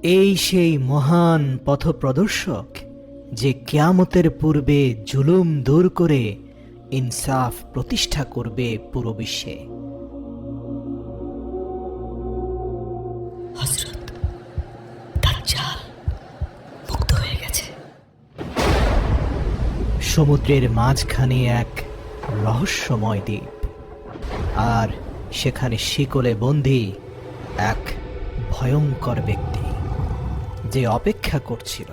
এই সেই মহান পথপ্রদর্শক যে কিয়ামতের পূর্বে জুলুম দূর করে ইনসাফ প্রতিষ্ঠা করবে পুরো বিশ্বে। হযরত দাজ্জাল মুক্ত হয়ে গেছে। সমুদ্রের মাঝখানে এক রহস্যময় দ্বীপ, আর সেখানে শিকলে বন্দী এক ভয়ঙ্কর ব্যক্তি যে অপেক্ষা করছিল।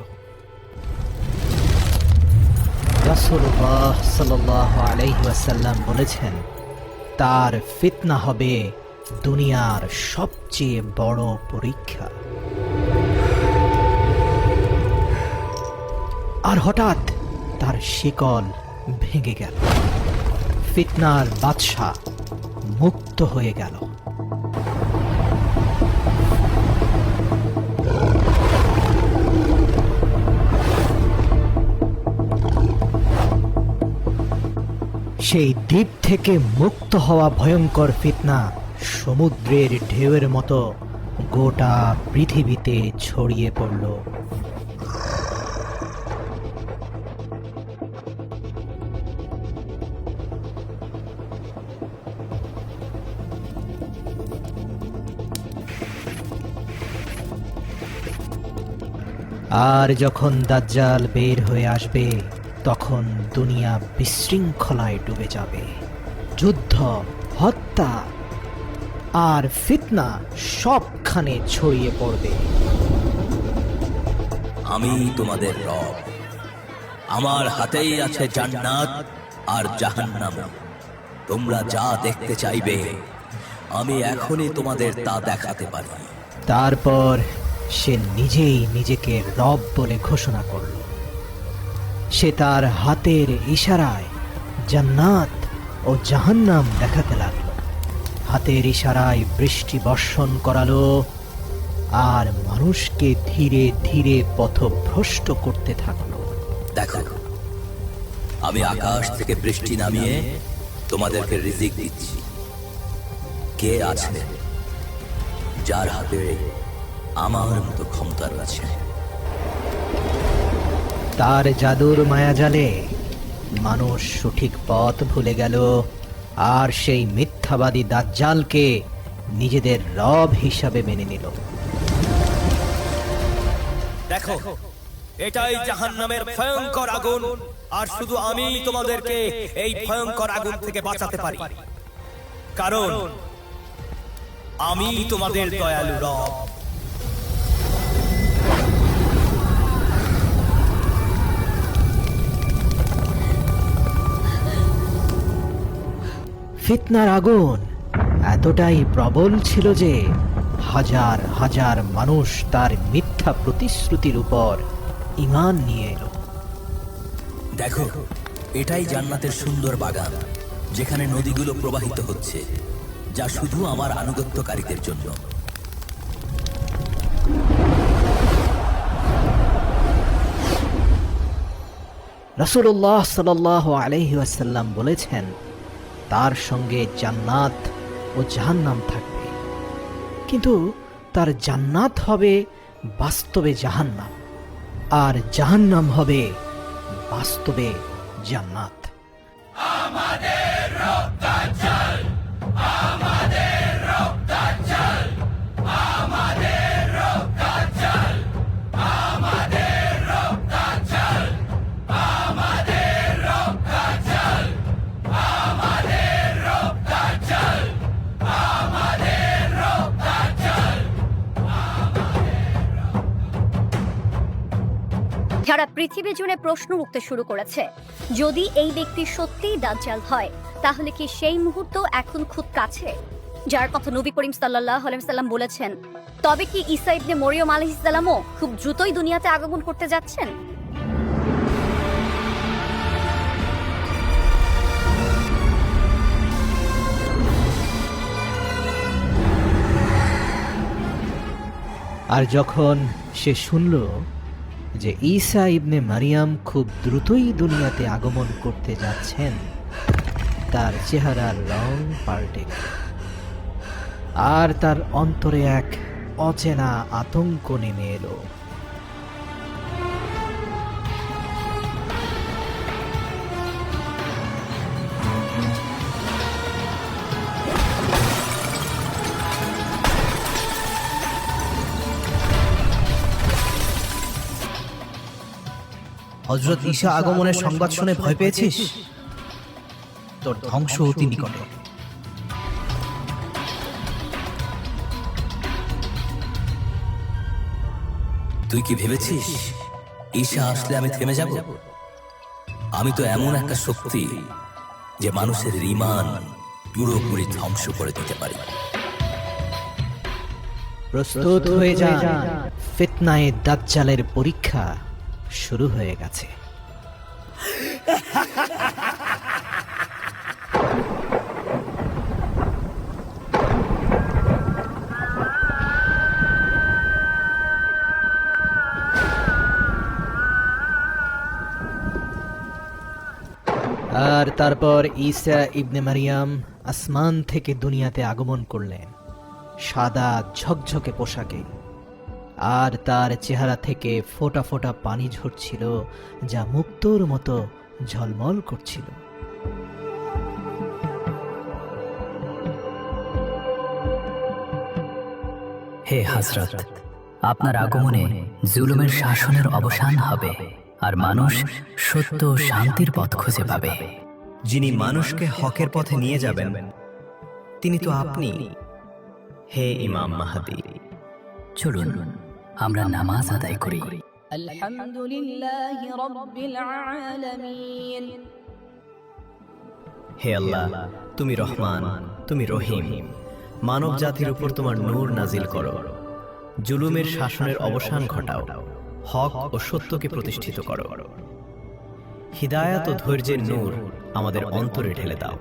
রাসূলুল্লাহ সাল্লাল্লাহু আলাইহি ওয়াসাল্লাম বলেছেন, তার ফিতনা হবে দুনিয়ার সবচেয়ে বড় পরীক্ষা। আর হঠাৎ তার শিকল ভেঙে গেল, ফিতনার বাদশা মুক্ত হয়ে গেল। সেই দ্বীপ থেকে মুক্ত হওয়া ভয়ঙ্কর ফিতনা সমুদ্রের ঢেউয়ের মতো গোটা পৃথিবীতে ছড়িয়ে পড়ল। আর যখন দাজ্জাল বের হয়ে আসবে, তখন দুনিয়া বিশৃঙ্খলায় ডুবে যাবে। যুদ্ধ, হত্যা আর ফিতনা সবখানে ছড়িয়ে পড়বে। আমি তোমাদের রব, আমার হাতেই আছে জান্নাত আর জাহান্নাম। তোমরা যা দেখতে চাইবে আমি এখনই তোমাদের তা দেখাতে পারি। তারপর সে নিজেই নিজেকে রব বলে ঘোষণা করল। সে তার হাতের ইশারায় জান্নাত ও জাহান্নাম দেখাতে লাগলো, হাতের ইশারায় বৃষ্টি বর্ষণ করালো, আর মানুষকে ধীরে ধীরে পথভ্রষ্ট করতে থাকলো। দেখো, আমি আকাশ থেকে বৃষ্টি নামিয়ে তোমাদেরকে রিজিক দিচ্ছি। কে আছে যার হাতে আমার মতো ক্ষমতা রয়েছে? তার জাদুর মায়াজালে মানুষ সঠিক পথ ভুলে গেল, আর সেই মিথ্যাবাদী দাজ্জালকে নিজেদের রব হিসাবে মেনে নিল। দেখো, এটাই জাহান্নামের ভয়ঙ্কর আগুন, আর শুধু আমি তোমাদেরকে এই ভয়ঙ্কর আগুন থেকে বাঁচাতে পারি, কারণ আমি তোমাদের দয়ালু রব। ফিতনার আগুন এতটাই প্রবল ছিল যে হাজার হাজার মানুষ তার মিথ্যা প্রতিশ্রুতির উপর ঈমান নিয়ে এলো। দেখো, এটাই জান্নাতের সুন্দর বাগান, যেখানে নদীগুলো প্রবাহিত হচ্ছে, যা শুধু আমার আনুগত্যকারীদের জন্য। রাসূলুল্লাহ সাল্লাল্লাহু আলাইহি ওয়াসাল্লাম বলেছেন, তার সঙ্গে জান্নাত ও জাহান্নাম থাকবে, কিন্তু তার জান্নাত হবে বাস্তবে জাহান্নাম, আর জাহান্নাম হবে বাস্তবে জান্নাত। আমাদের রব দাজ্জাল, আমাদের রব দাজ্জাল, আমাদের রব দাজ্জাল, আমাদের রব দাজ্জাল, আমাদের রব দাজ্জাল, আমাদের রব দাজ্জাল, আমাদের রব দাজ্জাল। যারা পৃথিবী জুড়ে প্রশ্ন উঠতে শুরু করেছে, যদি এই ব্যক্তি সত্যিই দাজ্জাল হয়, তাহলে কি সেই মুহূর্ত এখন খুব কাছে, যার কথা নবী করিম সাল্লাল্লাহু আলাইহি ওয়াসাল্লাম বলেছেন? তবে কি ঈসা ইবনে মরিয়ম আলাইহিস সালামও খুব দ্রুতই দুনিয়াতে আগমন করতে যাচ্ছেন? আর যখন সে শুনল যে ঈসা ইবনে মারিয়াম খুব দ্রুতই দুনিয়াতে আগমন করতে যাচ্ছেন, তার চেহারার রং পাল্টে গেল, আর তার অন্তরে এক অচেনা আতঙ্ক নেমে এলো। হযরত ঈসা আগমনের সংবাদ শুনে ভয় পেয়েছিস? তোর ধ্বংস অতি নিকটে। তুই কি ভেবেছিস ঈশা আসলে আমি থেমে যাব? আমি তো এমন একটা শক্তি যে মানুষের ঈমান পুরোপুরি ধ্বংস করে দিতে পারি। প্রস্তুত হয়ে যান, ফিতনায়ে দাজ্জালের পরীক্ষা শুরু হয়ে গেছে। আর তারপর ঈসা ইবনে মারিয়াম আসমান থেকে দুনিয়াতে আগমন করলেন সাদা ঝকঝকে পোশাকে, আর তার চেহারা থেকে ফোঁটা ফোঁটা পানি ঝরছিল যা মুক্তোর মতো ঝলমল করছিল। হে হযরত, আপনার আগমনে জুলুমের শাসনের অবসান হবে আর মানুষ সত্য ও শান্তির পথ খুঁজে পাবে। যিনি মানুষকে হকের পথে নিয়ে যাবেন তিনি তো আপনি, হে ইমাম মাহদী। চলুন আমরা নামাজ আদায় করি। আলহামদুলিল্লাহি রাব্বিল আলামিন। হে আল্লাহ, তুমি রহমান, তুমি রহিম। মানব জাতির উপর তোমার নূর নাজিল করো, জুলুমের শাসনের অবসান ঘটাও, হক ও সত্যকে প্রতিষ্ঠিত করো। হিদায়াত ও ধৈর্যের নূর আমাদের অন্তরে ঢেলে দাও।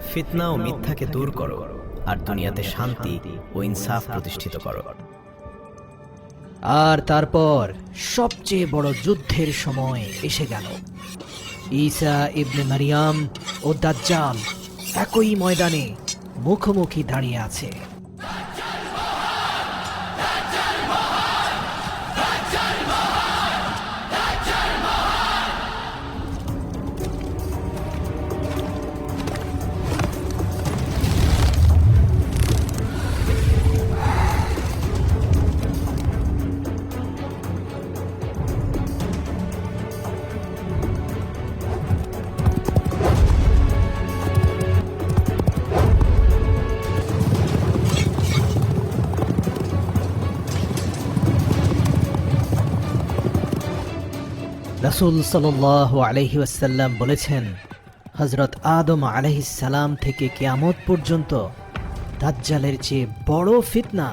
ফিতনা ও মিথ্যাকে দূর করো আর দুনিয়াতে শান্তি ও ইনসাফ প্রতিষ্ঠিত করো। আর তারপর সবচেয়ে বড় যুদ্ধের সময় এসে গেল। ঈসা ইবনে মারিয়াম ও দাজ্জাল একই ময়দানে মুখোমুখি দাঁড়িয়ে আছে। রাসূল সাল্লাল্লাহু আলাইহি ওয়াসাল্লাম বলেছেন, হযরত আদম আলাইহিস সালাম থেকে কিয়ামত পর্যন্ত দাজ্জালের চেয়ে বড় ফিতনা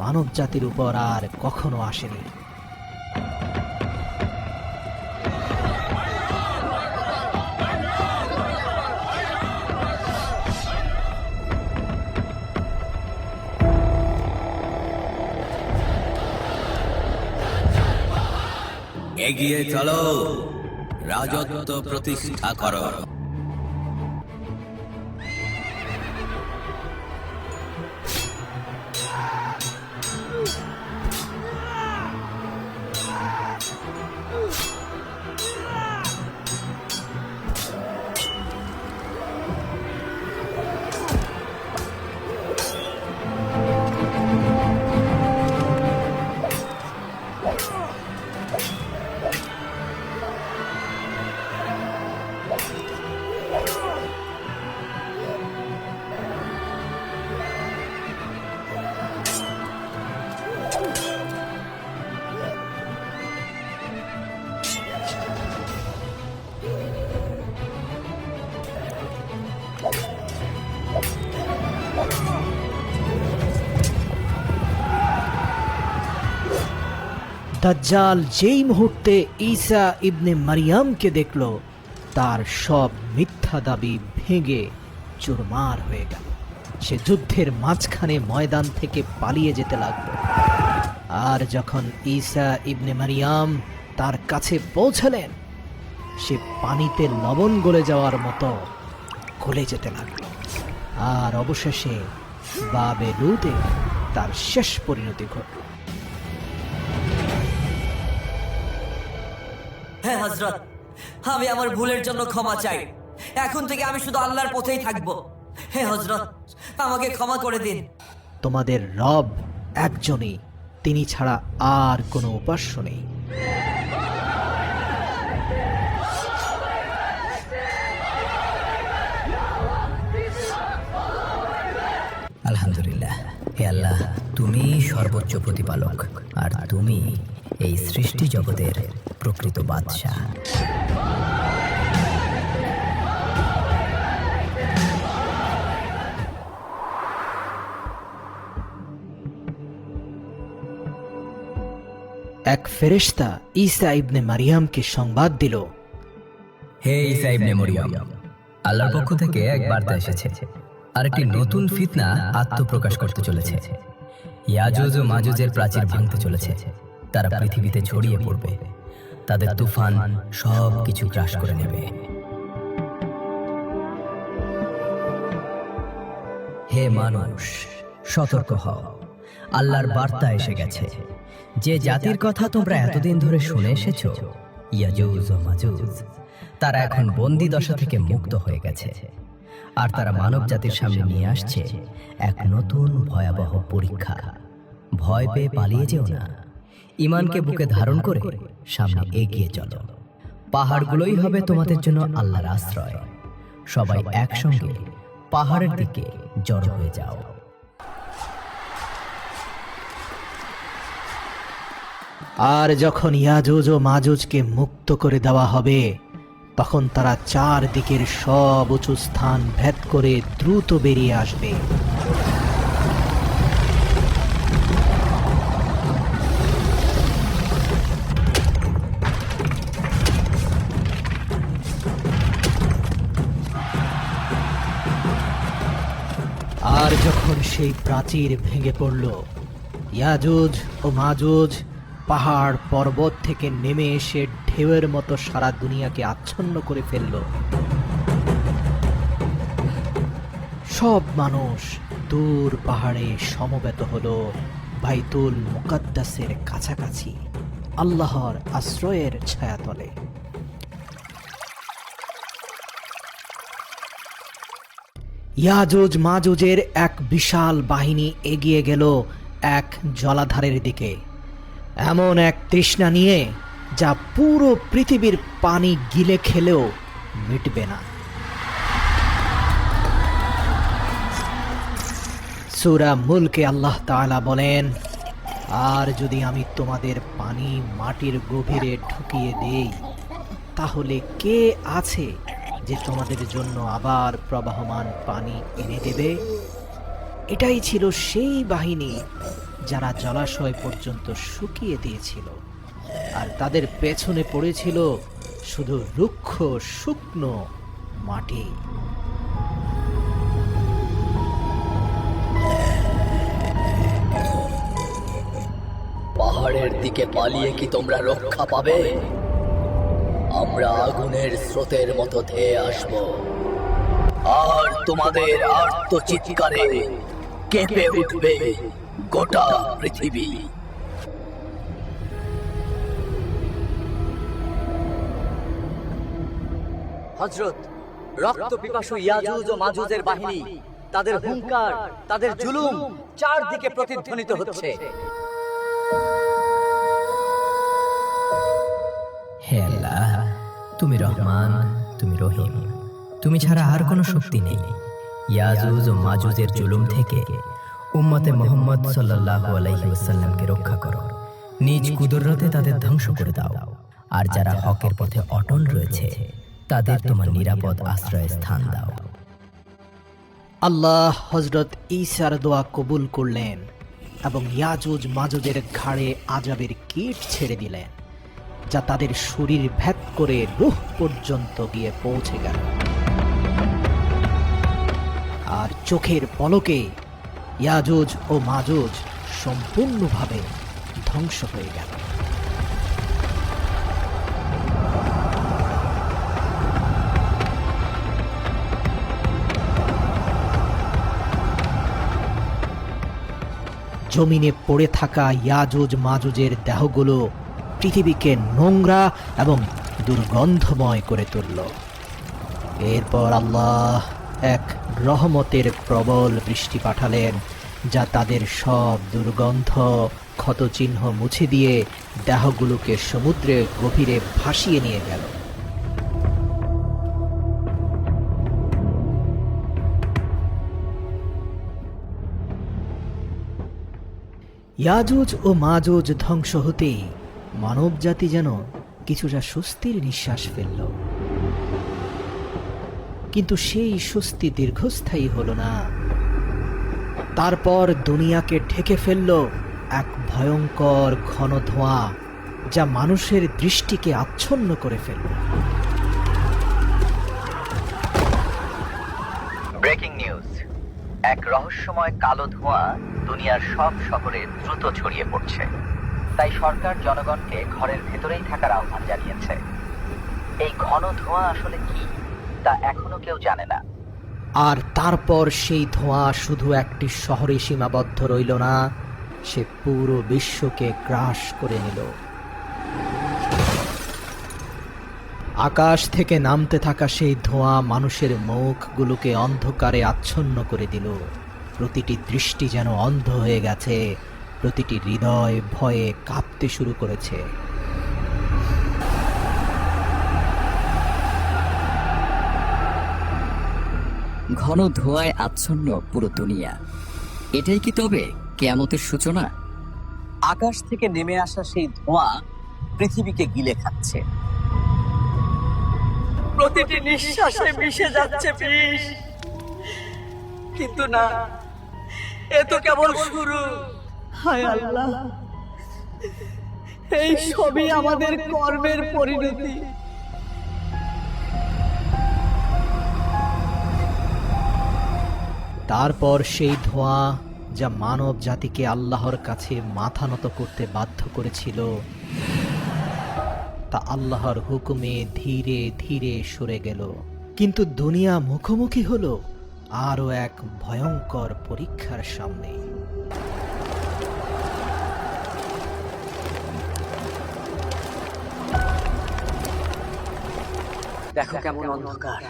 মানব জাতির উপর আর কখনো আসেনি। এগিয়ে চলো, রাজত্ব প্রতিষ্ঠা করো। দাজ্জাল যেই মুহূর্তে ঈসা ইবনে মারিয়ামকে দেখল, তার সব মিথ্যা দাবি ভেঙে চুরমার হয়ে গেল। সে যুদ্ধের মাঝখানে ময়দান থেকে পালিয়ে যেতে লাগল। আর যখন ঈসা ইবনে মারিয়াম তার কাছে পৌঁছলেন, সে পানিতে লবণ গলে যাওয়ার মতো গলে যেতে লাগল। আর অবশেষে বাবে লুতে তার শেষ পরিণতি ঘটল। হ্যাঁ হযরত, আমি আমার ভুলের জন্য ক্ষমা চাই। এখন থেকে আমি শুধু আল্লাহর পথেই থাকব। হে হযরত, আমাকে ক্ষমা করে দিন। তোমাদের রব একজনই, তিনি ছাড়া আর কোনো উপাস্য নেই। আলহামদুলিল্লাহ। হে আল্লাহ, তুমি সর্বোচ্চ প্রতিপালক, আর তুমি এই সৃষ্টি জগতের প্রকৃত বাদশাহ। এক ফেরেশতা ঈসা ইবনে মারিয়ামকে সংবাদ দিল, হে ঈসা ইবনে মরিয়ম, আল্লাহর পক্ষ থেকে এক বার্তা এসেছে, আর একটি নতুন ফিতনা আত্মপ্রকাশ করতে চলেছে। ইয়াজুজ ও মাজুজের প্রাচীর ভাঙতে চলেছে। তারা পৃথিবীতে ছড়িয়ে পড়বে। তাদের তুফান সব কিছু গ্রাস করে নেবে। হে মানুষ, সতর্ক হও, আল্লাহর বার্তা এসে গেছে। যে জাতির কথা তোমরা এতদিন ধরে শুনে এসেছো, ইয়াজুজ ও মাজুজ, তারা এখন বন্দী দশা থেকে মুক্ত হয়ে গেছে। আর তারা মানব জাতির সামনে নিয়ে আসছে এক নতুন ভয়াবহ পরীক্ষা। ভয় পেয়ে পালিয়ে যেও না, ঈমানকে বুকে ধারণ করে সামনে এগিয়ে চলো। পাহাড়গুলোই হবে তোমাদের জন্য আল্লাহর আশ্রয়। সবাই একসঙ্গে পাহাড়ের দিকে জড়ো হয়ে যাও। আর যখন ইয়াজুজ ও মাজুজকে মুক্ত করে দেওয়া হবে, তখন তারা চারদিকের সব উঁচু স্থান ভেদ করে দ্রুত বেরিয়ে আসবে। আর যখন সেই প্রাচীর ভেঙে পড়ল, ইয়াজুজ ও মাজুজ পাহাড় পর্বত থেকে নেমে এসে ঢেউয়ের মতো সারা দুনিয়াকে আচ্ছন্ন করে ফেলল। সব মানুষ দূর পাহাড়ে সমবেত হলো বাইতুল মুকাদ্দাসের কাছাকাছি, আল্লাহর আশ্রয়ের ছায়াতলে। ইয়াজুজ মাজুজের এক বিশাল বাহিনী এগিয়ে গেল এক জলাধারের দিকে, এমন এক তৃষ্ণা নিয়ে যা পুরো পৃথিবীর পানি গিলে খেলেও মিটবে না। সূরা মুলকে আল্লাহ তাআলা বলেন, আর যদি আমি তোমাদের পানি মাটির গভীরে ঢুকিয়ে দেই, তাহলে কে আছে যে তোমাদের জন্য আবার প্রবাহমান পানি এনে দেবে? এটাই ছিল সেই বাহিনী যারা জলাশয় পর্যন্ত শুকিয়ে দিয়েছিল, আর তাদের পেছনে পড়েছিল শুধু রুক্ষ শুকনো মাটি। পাহাড়ের দিকে পালিয়ে কি তোমরা রক্ষা পাবে? আমরা আগুনের স্রোতের মতো ধেয়ে আসব, আর তোমাদের আর্তচিৎকারে কেঁপে উঠবে গোটা পৃথিবী। হযরত, রক্ত পিপাসু ইয়াজুজ ও মাজুজের বাহিনী, তাদের হুঙ্কার, তাদের জুলুম চারদিকে প্রতিধ্বনিত হচ্ছে। হে আল্লাহ, তুমি রহমান, তুমি রহিম, তুমি ছাড়া আর কোনো শক্তি নেই। ইয়াজুজ ও মাজুজের জুলুম থেকে উম্মতে মুহাম্মদ সাল্লাল্লাহু আলাইহি ওয়াসাল্লামকে রক্ষা করো। নিজ কুদরতে তাদের ধ্বংস করে দাও, আর যারা হকের পথে অটল রয়েছে তাদের তোমার নিরাপদ আশ্রয় স্থান দাও। আল্লাহ হযরত ঈসার দোয়া কবুল করলেন এবং ইয়াজুজ মাজুজের ঘাড়ে আযাবের কীট ছেড়ে দিলেন, যা তাদের শরীর ভেদ করে রূহ পর্যন্ত গিয়ে পৌঁছে গেল। আর চোখের পলকে ইয়াজুজ ও মাজুজ সম্পূর্ণভাবে ধ্বংস হয়ে গেল। জমিনে পড়ে থাকা ইয়াজুজ মাজুজের দেহগুলো পৃথিবীকে নোংরা এবং দুর্গন্ধময় করে তুলল। এরপর আল্লাহ এক রহমতের প্রবল বৃষ্টি পাঠালেন, যা তাদের সব দুর্গন্ধ ক্ষতচিহ্ন মুছে দিয়ে দেহগুলোকে সমুদ্রের গভীরে ভাসিয়ে নিয়ে গেল। ইয়াজুজ ও মাজুজ ধ্বংস হতেই মানবজাতি যেন কিছুটা স্বস্তির নিঃশ্বাস ফেলল। কিন্তু সেই স্বস্তি দীর্ঘস্থায়ী হলো না। তারপর দুনিয়াকে ঢেকে ফেলল এক ভয়ঙ্কর ঘন ধোঁয়া, যা মানুষের দৃষ্টিকে আচ্ছন্ন করে ফেলল। ব্রেকিং নিউজ, এক রহস্যময় কালো ধোঁয়া দুনিয়ার সব শহরে দ্রুত ছড়িয়ে পড়ছে। তাই সরকার জনগণকে ঘরের ভেতরেই থাকার আহ্বান জানিয়েছে। এই ঘন ধোঁয়া আসলে কি তা এখনো কেউ জানে না। আর তারপর সেই ধোঁয়া শুধু একটি শহরে সীমাবদ্ধ রইল না, সে পুরো বিশ্বকে গ্রাস করে নিল। আকাশ থেকে নামতে থাকা সেই ধোঁয়া মানুষের মুখগুলোকে অন্ধকারে আচ্ছন্ন করে দিল। প্রতিটি দৃষ্টি যেন অন্ধ হয়ে গেছে, প্রতিটি হৃদয় ভয়ে কাঁপতে শুরু করেছে। ঘন ধোঁয়ায় আচ্ছন্ন পুরো দুনিয়া। এটাই কি তবে কিয়ামতের সূচনা? আকাশ থেকে নেমে আসা সেই ধোঁয়া পৃথিবীকে গিলে খাচ্ছে। প্রতিটি নিঃশ্বাসে মিশে যাচ্ছে বিষ। কিন্তু না, এ তো কেবল শুরু। হায় আল্লাহ, এই সবই আমাদের কর্মের পরিণতি। তারপর সেই ধোঁয়া যা মানব জাতিকে আল্লাহর কাছে মাথা নত করতে বাধ্য করেছিল, তা আল্লাহর হুকুমে ধীরে ধীরে সরে গেল। কিন্তু দুনিয়া মুখোমুখি হলো আরো এক ভয়ঙ্কর পরীক্ষার সামনে। দেখো কেমন অন্ধকার।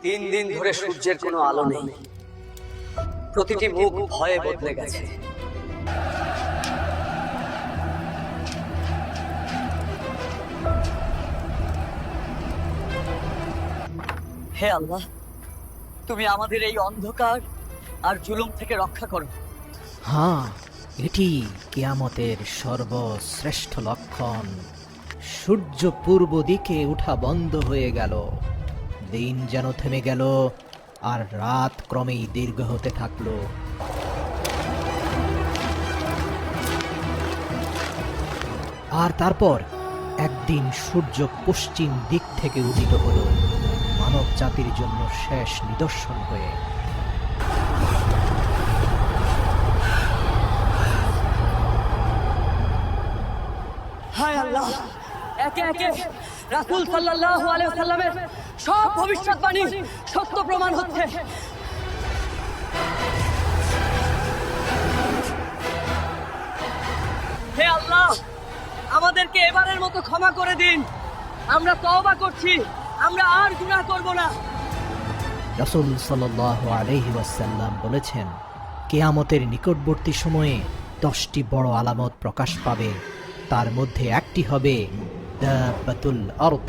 3 দিন ধরে সূর্যের কোনো আলো নেই। প্রতিটি মুখ ভয়ে বদলে গেছে। হে আল্লাহ, তুমি আমাদের এই অন্ধকার আর জুলুম থেকে রক্ষা করো। হ্যাঁ, এটি কিয়ামতের সর্বশ্রেষ্ঠ লক্ষণ। সূর্য পূর্ব দিকে উঠা বন্ধ হয়ে গেল। দিন যেন থেমে গেল আর রাত ক্রমেই দীর্ঘ হতে থাকলো। আর তারপর একদিন সূর্য পশ্চিম দিক থেকে উদিত হলো, মানব জাতির জন্য শেষ নিদর্শন হয়ে। হায় আল্লাহ, একে একে রাসূল সাল্লাল্লাহু আলাইহি ওয়াসাল্লামের সব ভবিষ্যৎবাণী সত্য প্রমাণ হচ্ছে। হে আল্লাহ, আমাদেরকে এবারের মতো ক্ষমা করে দিন। আমরা তওবা করছি, আমরা আর গুনাহ করব না। রাসূল সাল্লাল্লাহু আলাইহি ওয়াসাল্লাম বলেছেন, কিয়ামতের নিকটবর্তী সময়ে 10টি বড় আলামত প্রকাশ পাবে। তার মধ্যে একটি হবে দাব্বাতুল আরদ।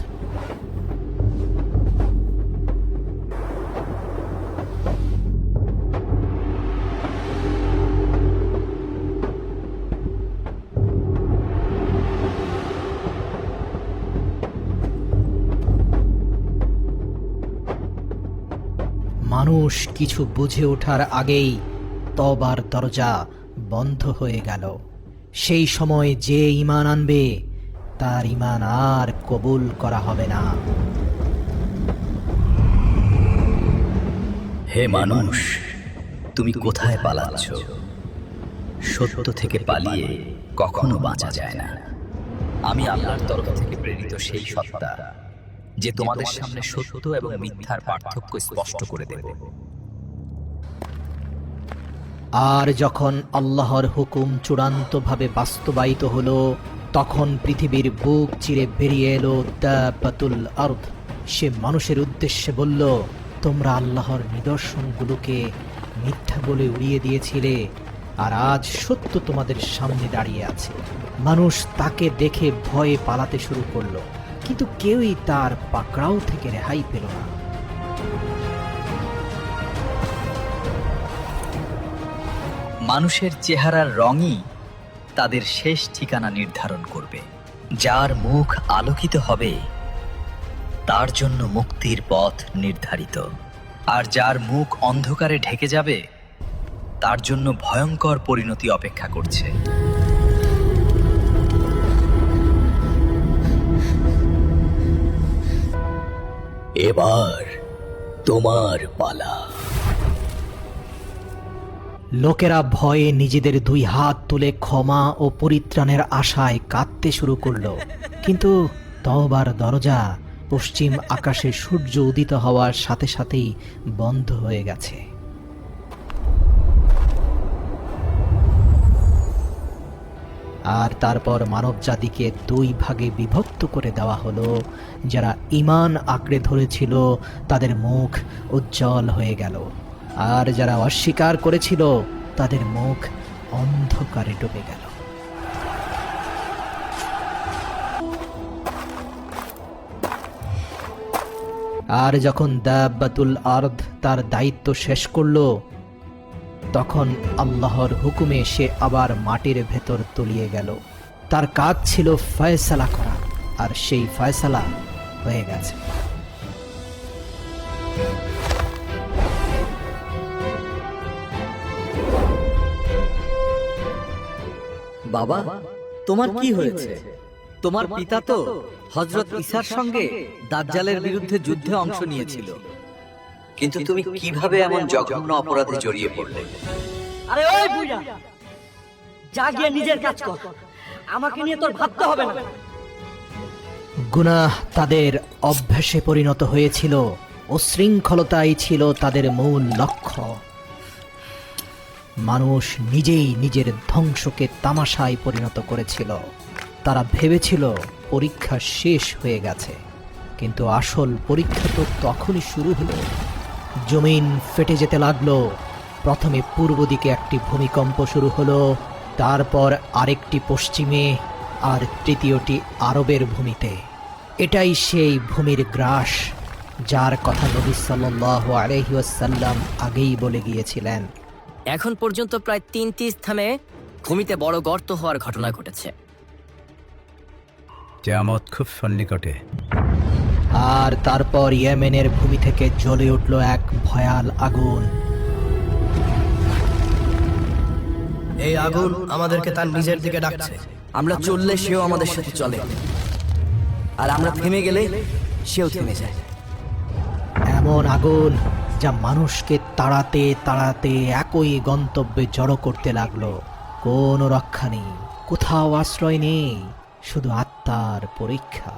মানুষ কিছু বুঝে ওঠার আগেই তওবার দরজা বন্ধ হয়ে গেল। সেই সময় যে ঈমান আনবে তার ঈমান আর কবুল করা হবে না। হে মানুষ, তুমি কোথায় পালাচ্ছ? সত্য থেকে পালিয়ে কখনো বাঁচা যায় না। আমি আল্লাহর তরফ থেকে প্রেরিত সেই সত্তা, যে তোমাদের সামনে সত্য এবং মিথ্যার পার্থক্য স্পষ্ট করে দেব। আর যখন আল্লাহর হুকুম চূড়ান্তভাবে বাস্তবায়িত হলো, তখন পৃথিবীর বুক চিরে বেরিয়ে এলো দাব্বাতুল আরদ। সে মানুষের উদ্দেশ্যে বলল, তোমরা আল্লাহর নিদর্শনগুলোকে মিথ্যা বলে উড়িয়ে দিয়েছিলে, আর আজ সত্য তোমাদের সামনে দাঁড়িয়ে আছে। মানুষ তাকে দেখে ভয়ে পালাতে শুরু করলো, কিন্তু কেউই তার পাকড়াও থেকে রেহাই পেল না। মানুষের চেহারার রঙই তাদের শেষ ঠিকানা নির্ধারণ করবে। যার মুখ আলোকিত হবে তার জন্য মুক্তির পথ নির্ধারিত, আর যার মুখ অন্ধকারে ঢেকে যাবে তার জন্য ভয়ঙ্কর পরিণতি অপেক্ষা করছে। এবার তোমার পালা। লোকেরা ভয়ে নিজেদের দুই হাত তুলে ক্ষমা ও পরিত্রাণের আশায় কাঁদতে শুরু করলো, কিন্তু তওবার দরজা পশ্চিম আকাশে সূর্য উদিত হওয়ার সাথে সাথেই বন্ধ হয়ে গেছে। আর তারপর মানব জাতিকে দুই ভাগে বিভক্ত করে দেওয়া হলো। যারা ঈমান আঁকড়ে ধরেছিল তাদের মুখ উজ্জ্বল হয়ে গেল, আর যারা অস্বীকার করেছিল তাদের মুখ অন্ধকারে ডুবে গেল। আর যখন দাব্বাতুল আরদ তার দায়িত্ব শেষ করলো, তখন আল্লাহর হুকুমে সে আবার মাটির ভেতর তলিয়ে গেল। তার কাজ ছিল ফয়সালা করা, আর সেই ফয়সালা হয়ে গেছে। বাবা, তোমার কি হয়েছে? তোমার পিতা তো হযরত ঈসার সঙ্গে দাজ্জালের বিরুদ্ধে যুদ্ধে অংশ নিয়েছিল, কিন্তু তুমি কিভাবে এমন জঘন্য অপরাধে জড়িয়ে পড়লে? আরে ওই বুইড়া, যা গিয়ে নিজের কাজ কর, আমাকে নিয়ে তোর ভাবতে হবে না। গুনাহ তাদের অভ্যাসে পরিণত হয়েছিল, উচ্ছৃঙ্খলতাই ছিল তাদের মূল লক্ষ্য। মানুষ নিজেই নিজের ধ্বংসকে তামাশায় পরিণত করেছিল। তারা ভেবেছিল পরীক্ষা শেষ হয়ে গেছে, কিন্তু আসল পরীক্ষা তো তখনই শুরু হলো। জমিন ফেটে যেতে লাগলো। প্রথমে পূর্ব দিকে একটি ভূমিকম্প শুরু হলো, তারপর আরেকটি পশ্চিমে, আর তৃতীয়টি আরবের ভূমিতে। এটাই সেই ভূমির গ্রাস যার কথা নবী সাল্লাল্লাহু আলাইহি ওয়াসাল্লাম আগেই বলে গিয়েছিলেন। এখন পর্যন্ত প্রায় 3টি স্থানে ভূমিতে বড় গর্ত হওয়ার ঘটনা ঘটেছে। কিয়ামত খুব সন্নিকটে। আর তারপর ইয়েমেনের ভূমি থেকে জ্বলে উঠল এক ভয়াল আগুন। এই আগুন আমাদেরকে তার নিজের দিকে ডাকছে। আমরা চললে সেও আমাদের সাথে চলে, আর আমরা থেমে গেলে সেও থেমে যায়। এমন আগুন যা মানুষকে তাড়াতে তাড়াতে একই গন্তব্যে জড়ো করতে লাগলো। কোনো রক্ষা নেই, কোথাও আশ্রয় নেই, শুধু আত্মার পরীক্ষা।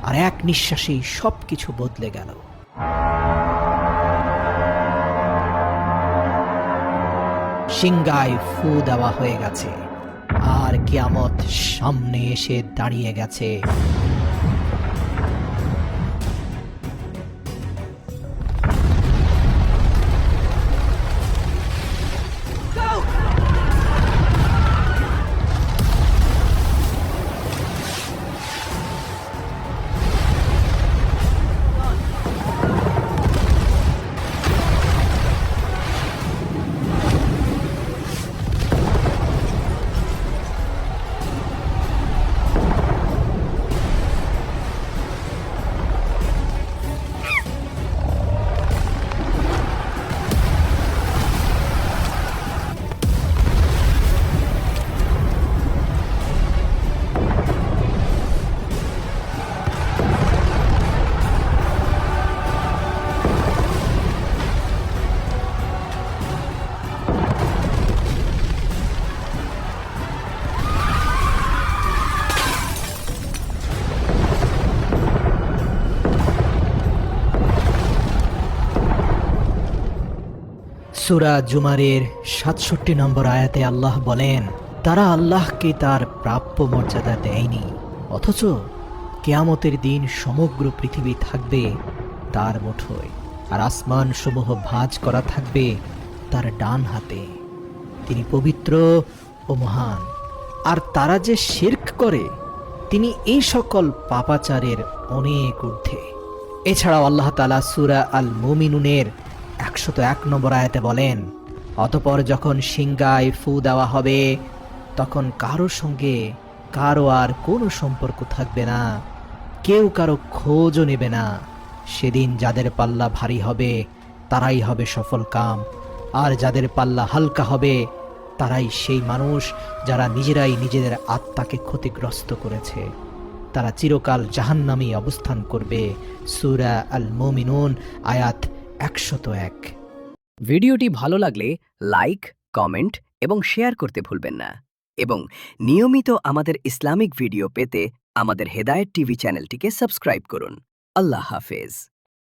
আর এক নিঃশ্বাসেই সবকিছু বদলে গেল। সিংগায় ফু দেওয়া হয়ে গেছে, আর কিয়ামত সামনে এসে দাঁড়িয়ে গেছে। সূরা জুমারের 67 নম্বর আয়াতে আল্লাহ বলেন, তারা আল্লাহকে তার প্রাপ্য মর্যাদা দেয়নি, অথচ কিয়ামতের দিন সমগ্র পৃথিবী থাকবে তার মুঠোয়, আর আসমান সমূহ ভাঁজ করা থাকবে তার ডান হাতে। তিনি পবিত্র ও মহান। আর তারা যে শিরক করে তিনি এই সকল পাপাচারের অনেক ঊর্ধ্বে। এছাড়াও আল্লাহ তাআলা সূরা আল মুমিনুনের 101 নম্বর আয়াতে বলেন, অতঃপর যখন সিংগায় ফু দেওয়া হবে তখন কারো সঙ্গে কারো আর কোনো সম্পর্ক থাকবে না, কেউ কারো খোঁজও নেবে না। সেদিন যাদের পাল্লা ভারী হবে তারাই হবে সফল কাম, আর যাদের পাল্লা হালকা হবে তারাই সেই মানুষ যারা নিজেরাই নিজেদের আত্মাকে ক্ষতিগ্রস্ত করেছে। তারা চিরকাল জাহান্নামে অবস্থান করবে। সূরা আল মুমিনুন আয়াত 101। ভিডিওটি ভালো লাগলে লাইক, কমেন্ট এবং শেয়ার করতে ভুলবেন না। এবং নিয়মিত আমাদের ইসলামিক ভিডিও পেতে আমাদের হেদায়েত টিভি চ্যানেলটিকে সাবস্ক্রাইব করুন। আল্লাহ হাফেজ।